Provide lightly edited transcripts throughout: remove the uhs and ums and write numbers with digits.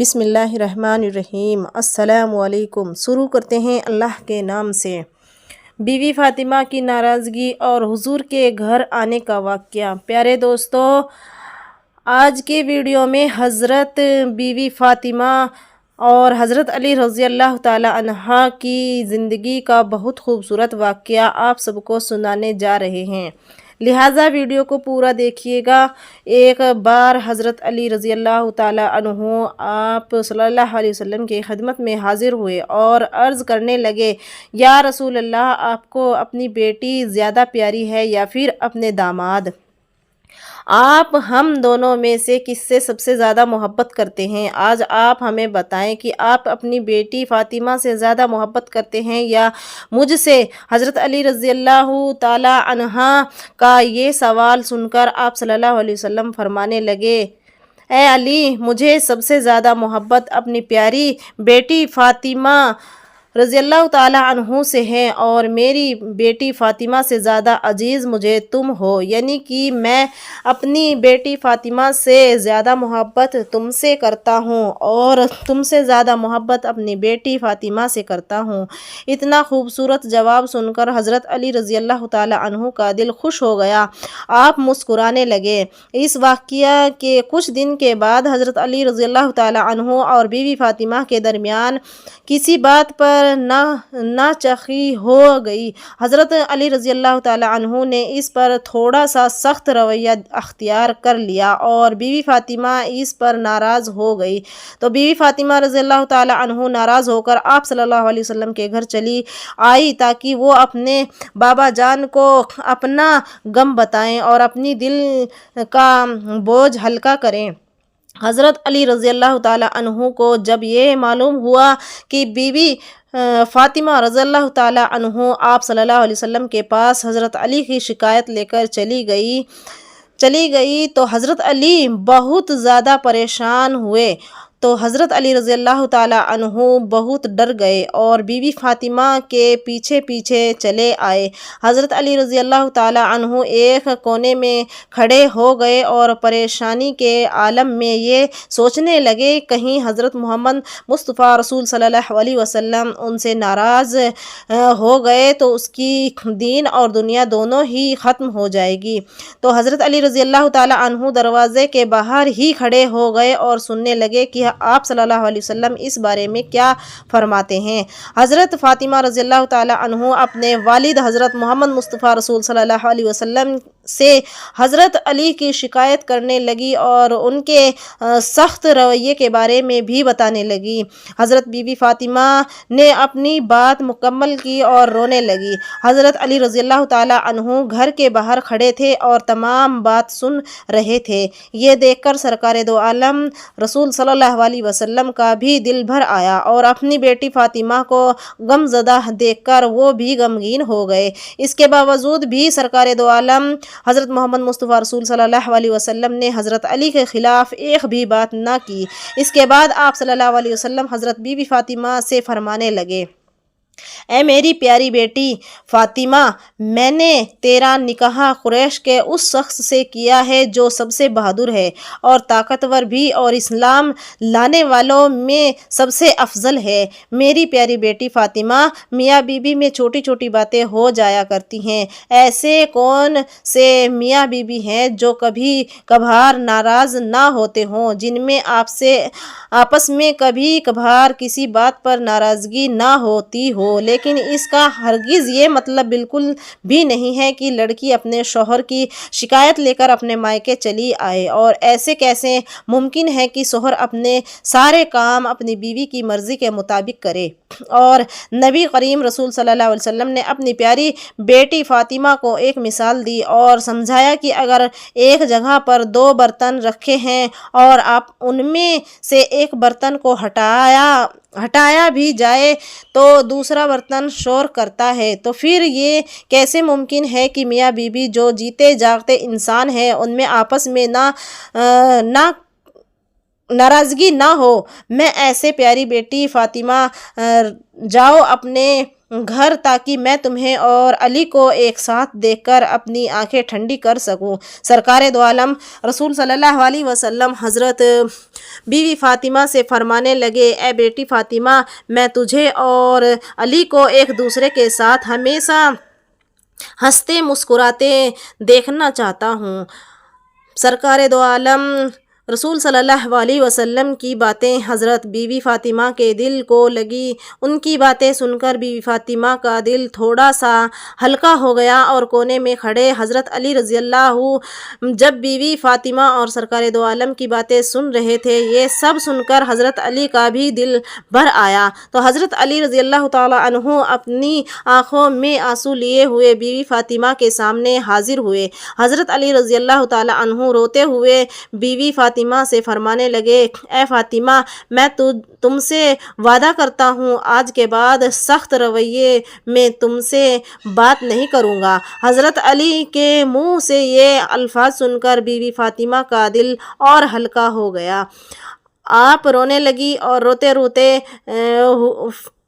بسم اللہ الرحمن الرحیم۔ السلام علیکم۔ شروع کرتے ہیں اللہ کے نام سے۔ بیوی فاطمہ کی ناراضگی اور حضور کے گھر آنے کا واقعہ۔ پیارے دوستو، آج کے ویڈیو میں حضرت بیوی فاطمہ اور حضرت علی رضی اللہ تعالی عنہ کی زندگی کا بہت خوبصورت واقعہ آپ سب کو سنانے جا رہے ہیں، لہٰذا ویڈیو کو پورا دیکھیے گا۔ ایک بار حضرت علی رضی اللہ تعالی عنہ آپ صلی اللہ علیہ وسلم کی خدمت میں حاضر ہوئے اور عرض کرنے لگے، یا رسول اللہ، آپ کو اپنی بیٹی زیادہ پیاری ہے یا پھر اپنے داماد؟ آپ ہم دونوں میں سے کس سے سب سے زیادہ محبت کرتے ہیں؟ آج آپ ہمیں بتائیں کہ آپ اپنی بیٹی فاطمہ سے زیادہ محبت کرتے ہیں یا مجھ سے؟ حضرت علی رضی اللہ تعالی عنہ کا یہ سوال سن کر آپ صلی اللہ علیہ وسلم فرمانے لگے، اے علی، مجھے سب سے زیادہ محبت اپنی پیاری بیٹی فاطمہ رضی اللہ تعالی عنہ سے ہے، اور میری بیٹی فاطمہ سے زیادہ عزیز مجھے تم ہو، یعنی کہ میں اپنی بیٹی فاطمہ سے زیادہ محبت تم سے کرتا ہوں اور تم سے زیادہ محبت اپنی بیٹی فاطمہ سے کرتا ہوں۔ اتنا خوبصورت جواب سن کر حضرت علی رضی اللہ تعالی عنہ کا دل خوش ہو گیا، آپ مسکرانے لگے۔ اس واقعہ کے کچھ دن کے بعد حضرت علی رضی اللہ تعالی عنہ اور بیوی فاطمہ کے درمیان کسی بات پر ناچخی ہو گئی۔ حضرت علی رضی اللہ تعالی عنہ نے اس پر تھوڑا سا سخت رویہ اختیار کر لیا اور بیوی فاطمہ اس پر ناراض ہو گئی، تو بیوی فاطمہ رضی اللہ تعالی عنہ ناراض ہو کر آپ صلی اللہ علیہ وسلم کے گھر چلی آئی تاکہ وہ اپنے بابا جان کو اپنا غم بتائیں اور اپنی دل کا بوجھ ہلکا کریں۔ حضرت علی رضی اللہ تعالی عنہ کو جب یہ معلوم ہوا کہ بیوی فاطمہ رضی اللہ تعالی عنہ آپ صلی اللہ علیہ وسلم کے پاس حضرت علی کی شکایت لے کر چلی گئی تو حضرت علی بہت زیادہ پریشان ہوئے، تو حضرت علی رضی اللہ تعالی عنہ بہت ڈر گئے اور بیوی فاطمہ کے پیچھے پیچھے چلے آئے۔ حضرت علی رضی اللہ تعالی عنہ ایک کونے میں کھڑے ہو گئے اور پریشانی کے عالم میں یہ سوچنے لگے، کہیں حضرت محمد مصطفیٰ رسول صلی اللہ علیہ وسلم ان سے ناراض ہو گئے تو اس کی دین اور دنیا دونوں ہی ختم ہو جائے گی۔ تو حضرت علی رضی اللہ تعالی عنہ دروازے کے باہر ہی کھڑے ہو گئے اور سننے لگے کہ آپ صلی اللہ علیہ وسلم اس بارے میں کیا فرماتے ہیں۔ حضرت فاطمہ رضی اللہ تعالی عنہ اپنے والد حضرت محمد مصطفیٰ رسول صلی اللہ علیہ وسلم سے حضرت علی کی شکایت کرنے لگی اور ان کے سخت رویے کے بارے میں بھی بتانے لگی۔ حضرت بیوی فاطمہ نے اپنی بات مکمل کی اور رونے لگی۔ حضرت علی رضی اللہ تعالی عنہ گھر کے باہر کھڑے تھے اور تمام بات سن رہے تھے۔ یہ دیکھ کر سرکار دو عالم رسول صلی اللہ علیہ وسلم کا بھی دل بھر آیا اور اپنی بیٹی فاطمہ کو غم زدہ دیکھ کر وہ بھی غمگین ہو گئے۔ اس کے باوجود بھی سرکار دو عالم حضرت محمد مصطفیٰ رسول صلی اللہ علیہ وسلم نے حضرت علی کے خلاف ایک بھی بات نہ کی۔ اس کے بعد آپ صلی اللہ علیہ وسلم حضرت بیوی فاطمہ سے فرمانے لگے، اے میری پیاری بیٹی فاطمہ، میں نے تیرا نکاح قریش کے اس شخص سے کیا ہے جو سب سے بہادر ہے اور طاقتور بھی اور اسلام لانے والوں میں سب سے افضل ہے۔ میری پیاری بیٹی فاطمہ، میاں بیوی میں چھوٹی چھوٹی باتیں ہو جایا کرتی ہیں، ایسے کون سے میاں بیوی ہیں جو کبھی کبھار ناراض نہ ہوتے ہوں، جن میں آپس میں کبھی کبھار کسی بات پر ناراضگی نہ ہوتی ہو، لیکن اس کا ہرگز یہ مطلب بالکل بھی نہیں ہے کہ لڑکی اپنے شوہر کی شکایت لے کر اپنے مائکے چلی آئے، اور ایسے کیسے ممکن ہے کہ شوہر اپنے سارے کام اپنی بیوی کی مرضی کے مطابق کرے؟ اور نبی کریم رسول صلی اللہ علیہ وسلم نے اپنی پیاری بیٹی فاطمہ کو ایک مثال دی اور سمجھایا کہ اگر ایک جگہ پر دو برتن رکھے ہیں اور آپ ان میں سے ایک برتن کو ہٹایا بھی جائے تو دوسرا برتن شور کرتا ہے، تو پھر یہ کیسے ممکن ہے کہ میاں بیوی جو جیتے جاگتے انسان ہیں ان میں آپس میں ناراضگی نہ ہو؟ میں ایسے پیاری بیٹی فاطمہ، جاؤ اپنے گھر تاکہ میں تمہیں اور علی کو ایک ساتھ دیکھ کر اپنی آنکھیں ٹھنڈی کر سکوں۔ سرکار دو عالم رسول صلی اللہ علیہ وسلم حضرت بیوی فاطمہ سے فرمانے لگے، اے بیٹی فاطمہ، میں تجھے اور علی کو ایک دوسرے کے ساتھ ہمیشہ ہنستے مسکراتے دیکھنا چاہتا ہوں۔ سرکار دو عالم رسول صلی اللہ علیہ وسلم کی باتیں حضرت بیوی فاطمہ کے دل کو لگی۔ ان کی باتیں سن کر بیوی فاطمہ کا دل تھوڑا سا ہلکا ہو گیا اور کونے میں کھڑے حضرت علی رضی اللہ جب بیوی فاطمہ اور سرکار دو عالم کی باتیں سن رہے تھے، یہ سب سن کر حضرت علی کا بھی دل بھر آیا تو حضرت علی رضی اللہ تعالیٰ عنہ اپنی آنکھوں میں آنسو لیے ہوئے بیوی فاطمہ کے سامنے حاضر ہوئے۔ حضرت علی رضی اللہ تعالیٰ عنہ روتے ہوئے بیوی فاطمہ سے فرمانے لگے، اے فاطمہ، میں تم سے وعدہ کرتا ہوں آج کے بعد سخت رویے میں تم سے بات نہیں کروں گا۔ حضرت علی کے منہ سے یہ الفاظ سن کر بیوی فاطمہ کا دل اور ہلکا ہو گیا۔ آپ رونے لگی اور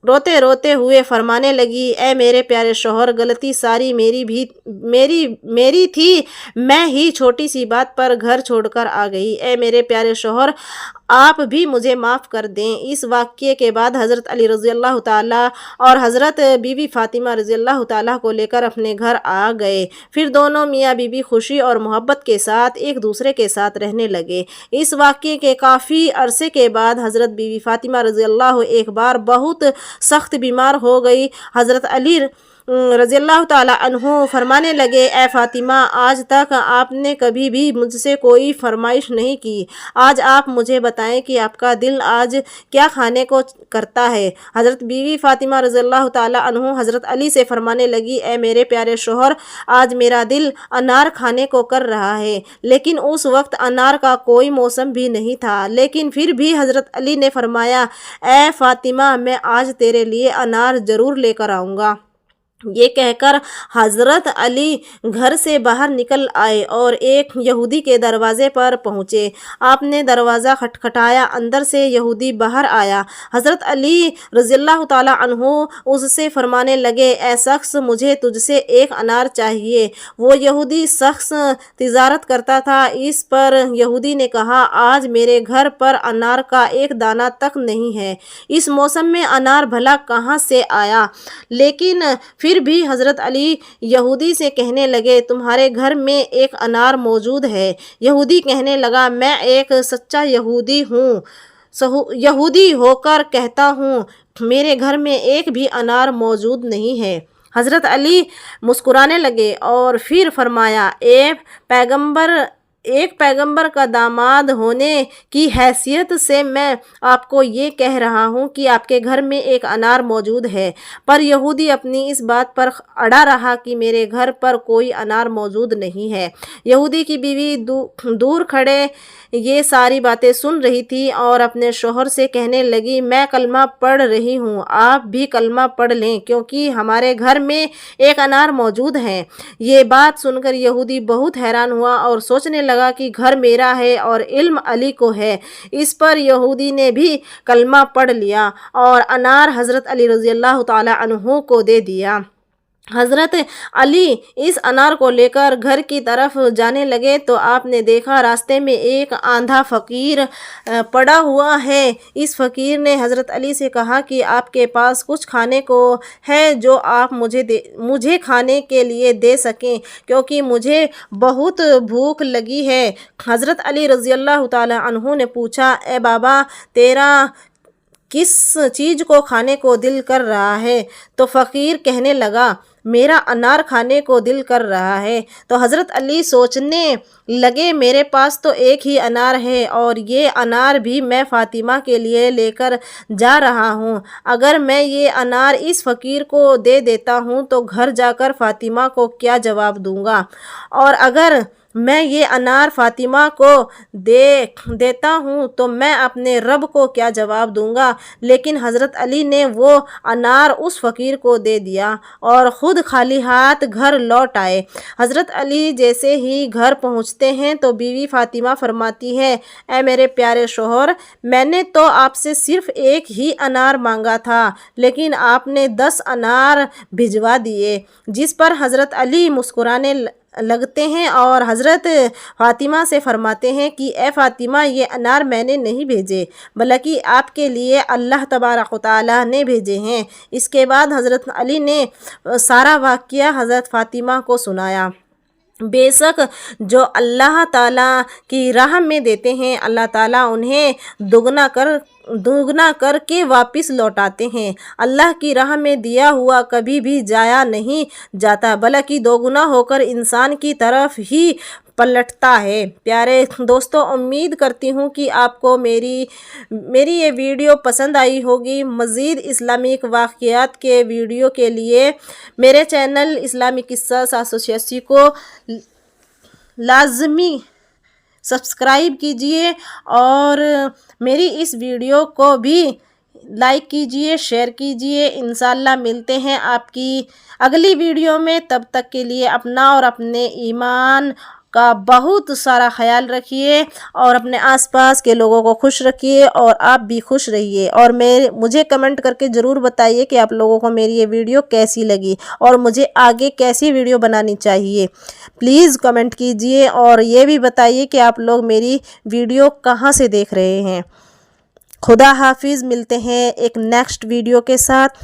روتے روتے ہوئے فرمانے لگی، اے میرے پیارے شوہر، غلطی ساری میری تھی، میں ہی چھوٹی سی بات پر گھر چھوڑ کر آ گئی۔ اے میرے پیارے شوہر، آپ بھی مجھے معاف کر دیں۔ اس واقعے کے بعد حضرت علی رضی اللہ تعالیٰ اور حضرت بیوی فاطمہ رضی اللہ تعالیٰ کو لے کر اپنے گھر آ گئے۔ پھر دونوں میاں بیوی خوشی اور محبت کے ساتھ ایک دوسرے کے ساتھ رہنے لگے۔ اس واقعے کے کافی عرصے کے بعد حضرت بیوی فاطمہ رضی اللہ ایک بار بہت سخت بیمار ہو گئی۔ حضرت علی رضی اللہ تعالیٰ عنہ فرمانے لگے، اے فاطمہ، آج تک آپ نے کبھی بھی مجھ سے کوئی فرمائش نہیں کی، آج آپ مجھے بتائیں کہ آپ کا دل آج کیا کھانے کو کرتا ہے۔ حضرت بیوی فاطمہ رضی اللہ تعالیٰ عنہ حضرت علی سے فرمانے لگی، اے میرے پیارے شوہر، آج میرا دل انار کھانے کو کر رہا ہے۔ لیکن اس وقت انار کا کوئی موسم بھی نہیں تھا، لیکن پھر بھی حضرت علی نے فرمایا، اے فاطمہ، میں آج تیرے لیے انار ضرور لے کر آؤں گا۔ یہ کہہ کر حضرت علی گھر سے باہر نکل آئے اور ایک یہودی کے دروازے پر پہنچے۔ آپ نے دروازہ کھٹکھٹایا، اندر سے یہودی باہر آیا۔ حضرت علی رضی اللہ تعالیٰ عنہ اس سے فرمانے لگے، اے شخص، مجھے تجھ سے ایک انار چاہیے۔ وہ یہودی شخص تجارت کرتا تھا۔ اس پر یہودی نے کہا، آج میرے گھر پر انار کا ایک دانہ تک نہیں ہے، اس موسم میں انار بھلا کہاں سے آیا؟ لیکن پھر بھی حضرت علی یہودی سے کہنے لگے، تمہارے گھر میں ایک انار موجود ہے۔ یہودی کہنے لگا، میں ایک سچا یہودی ہو کر کہتا ہوں، میرے گھر میں ایک بھی انار موجود نہیں ہے۔ حضرت علی مسکرانے لگے اور پھر فرمایا، ایک پیغمبر کا داماد ہونے کی حیثیت سے میں آپ کو یہ کہہ رہا ہوں کہ آپ کے گھر میں ایک انار موجود ہے۔ پر یہودی اپنی اس بات پر اڑا رہا کہ میرے گھر پر کوئی انار موجود نہیں ہے۔ یہودی کی بیوی دور کھڑے یہ ساری باتیں سن رہی تھی اور اپنے شوہر سے کہنے لگی، میں کلمہ پڑھ رہی ہوں، آپ بھی کلمہ پڑھ لیں، کیونکہ ہمارے گھر میں ایک انار موجود ہے۔ یہ بات سن کر یہودی بہت حیران ہوا اور سوچنے لگا کہ گھر میرا ہے اور علم علی کو ہے۔ اس پر یہودی نے بھی کلمہ پڑھ لیا اور انار حضرت علی رضی اللہ تعالیٰ عنہ کو دے دیا۔ حضرت علی اس انار کو لے کر گھر کی طرف جانے لگے تو آپ نے دیکھا راستے میں ایک آندھا فقیر پڑا ہوا ہے۔ اس فقیر نے حضرت علی سے کہا کہ آپ کے پاس کچھ کھانے کو ہے جو آپ مجھے کھانے کے لیے دے سکیں، کیونکہ مجھے بہت بھوک لگی ہے۔ حضرت علی رضی اللہ تعالیٰ عنہ نے پوچھا، اے بابا، تیرا کس چیز کو کھانے کو دل کر رہا ہے؟ تو فقیر کہنے لگا، میرا انار کھانے کو دل کر رہا ہے۔ تو حضرت علی سوچنے لگے، میرے پاس تو ایک ہی انار ہے اور یہ انار بھی میں فاطمہ کے لیے لے کر جا رہا ہوں۔ اگر میں یہ انار اس فقیر کو دے دیتا ہوں تو گھر جا کر فاطمہ کو کیا جواب دوں گا؟ اور اگر میں یہ انار فاطمہ کو دیتا ہوں تو میں اپنے رب کو کیا جواب دوں گا؟ لیکن حضرت علی نے وہ انار اس فقیر کو دے دیا اور خود خالی ہاتھ گھر لوٹ آئے۔ حضرت علی جیسے ہی گھر پہنچتے ہیں تو بیوی فاطمہ فرماتی ہے، اے میرے پیارے شوہر، میں نے تو آپ سے صرف ایک ہی انار مانگا تھا لیکن آپ نے 10 انار بھجوا دیے۔ جس پر حضرت علی مسکرانے لگتے ہیں اور حضرت فاطمہ سے فرماتے ہیں کہ اے فاطمہ، یہ انار میں نے نہیں بھیجے بلکہ آپ کے لیے اللہ تبارک و تعالیٰ نے بھیجے ہیں۔ اس کے بعد حضرت علی نے سارا واقعہ حضرت فاطمہ کو سنایا۔ بے شک جو اللہ تعالیٰ کی راہ میں دیتے ہیں، اللہ تعالیٰ انہیں دگنا کر کے واپس لوٹاتے ہیں۔ اللہ کی راہ میں دیا ہوا کبھی بھی ضائع نہیں جاتا بلکہ دوگنا ہو کر انسان کی طرف ہی پلٹتا ہے۔ پیارے دوستو، امید کرتی ہوں کہ آپ کو میری یہ ویڈیو پسند آئی ہوگی۔ مزید اسلامک واقعات کے ویڈیو کے لیے میرے چینل اسلامی قصص ایسوسی کو لازمی سبسکرائب کیجئے اور میری اس ویڈیو کو بھی لائک کیجئے، شیئر کیجئے۔ انشاءاللہ ملتے ہیں آپ کی اگلی ویڈیو میں۔ تب تک کے لیے اپنا اور اپنے ایمان کا بہت سارا خیال رکھیے اور اپنے آس پاس کے لوگوں کو خوش رکھیے اور آپ بھی خوش رہیے۔ اور مجھے کمنٹ کر کے ضرور بتائیے کہ آپ لوگوں کو میری یہ ویڈیو کیسی لگی اور مجھے آگے کیسی ویڈیو بنانی چاہیے۔ پلیز کمنٹ کیجئے اور یہ بھی بتائیے کہ آپ لوگ میری ویڈیو کہاں سے دیکھ رہے ہیں۔ خدا حافظ، ملتے ہیں ایک نیکسٹ ویڈیو کے ساتھ۔